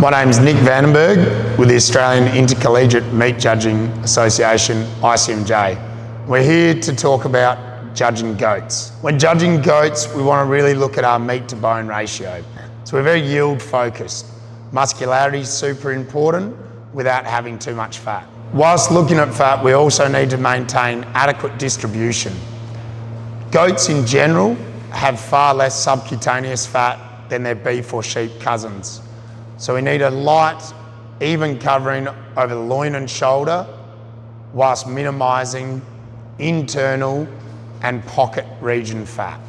my name's Nick Vandenberg with the Australian Intercollegiate Meat Judging Association, ICMJ. We're here to talk about judging goats. When judging goats, we want to really look at our meat to bone ratio. So we're very yield focused. Muscularity is super important without having too much fat. Whilst looking at fat, we also need to maintain adequate distribution. Goats in general have far less subcutaneous fat than their beef or sheep cousins. So we need a light, even covering over the loin and shoulder, whilst minimising internal and pocket region fat.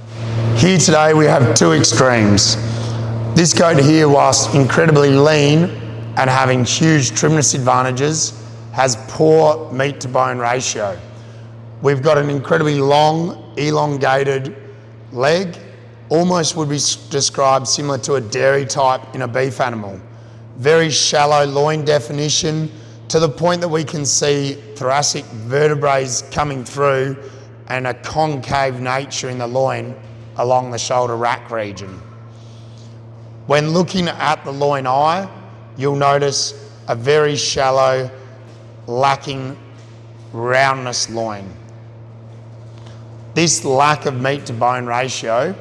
Here today we have two extremes. This goat here, whilst incredibly lean and having huge trimness advantages, has poor meat to bone ratio. We've got an incredibly long, elongated leg, almost would be described similar to a dairy type in a beef animal. Very shallow loin definition to the point that we can see thoracic vertebrae coming through and a concave nature in the loin along the shoulder rack region. When looking at the loin eye, you'll notice a very shallow, lacking roundness loin. This lack of meat to bone ratio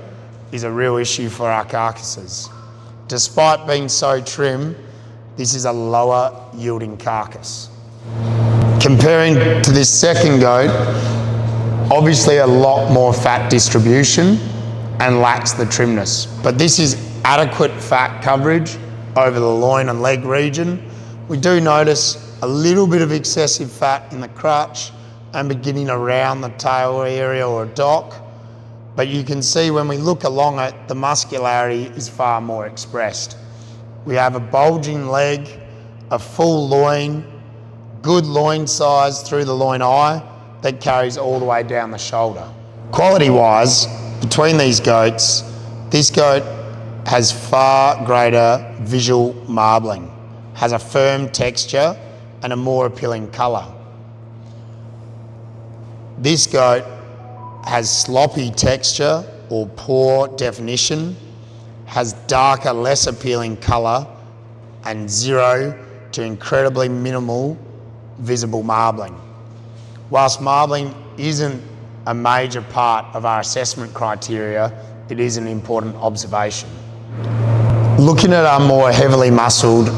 is a real issue for our carcasses. Despite being so trim, this is a lower yielding carcass. Comparing to this second goat, obviously a lot more fat distribution and lacks the trimness, but this is adequate fat coverage over the loin and leg region. We do notice a little bit of excessive fat in the crutch and beginning around the tail area or dock, but you can see when we look along it, the muscularity is far more expressed. We have a bulging leg, a full loin, good loin size through the loin eye that carries all the way down the shoulder. Quality-wise, between these goats, this goat has far greater visual marbling, has a firm texture and a more appealing colour. This goat has sloppy texture or poor definition, has darker, less appealing colour, and zero to incredibly minimal visible marbling. Whilst marbling isn't a major part of our assessment criteria, it is an important observation. Looking at our more heavily muscled,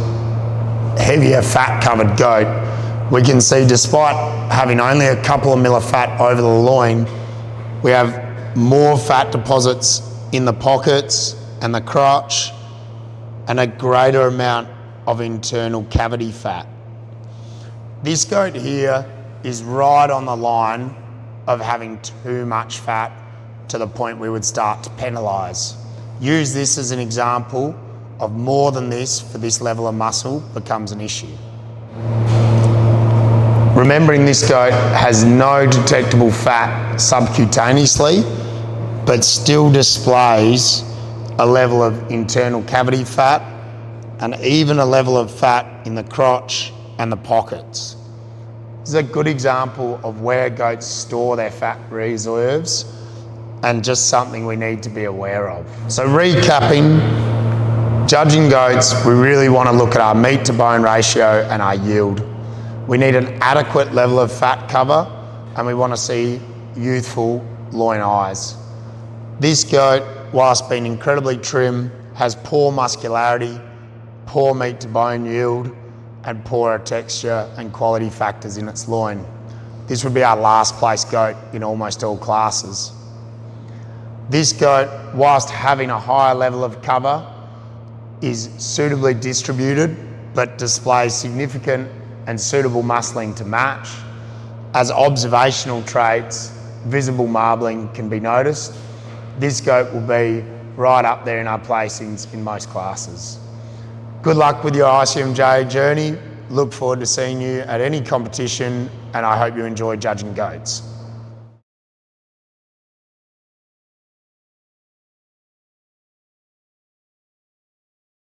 heavier fat covered goat, we can see despite having only a couple of mil of fat over the loin, we have more fat deposits in the pockets and the crotch and a greater amount of internal cavity fat. This goat here is right on the line of having too much fat to the point we would start to penalise. Use this as an example of more than this for this level of muscle becomes an issue. Remembering this goat has no detectable fat subcutaneously, but still displays a level of internal cavity fat and even a level of fat in the crotch and the pockets. This is a good example of where goats store their fat reserves and just something we need to be aware of. So recapping, judging goats, we really want to look at our meat to bone ratio and our yield. We need an adequate level of fat cover and we want to see youthful loin eyes. This goat, whilst being incredibly trim, has poor muscularity, poor meat to bone yield and poorer texture and quality factors in its loin. This would be our last place goat in almost all classes. This goat, whilst having a higher level of cover, is suitably distributed but displays significant and suitable muscling to match. As observational traits, visible marbling can be noticed. This goat will be right up there in our placings in most classes. Good luck with your ICMJ journey. Look forward to seeing you at any competition and I hope you enjoy judging goats.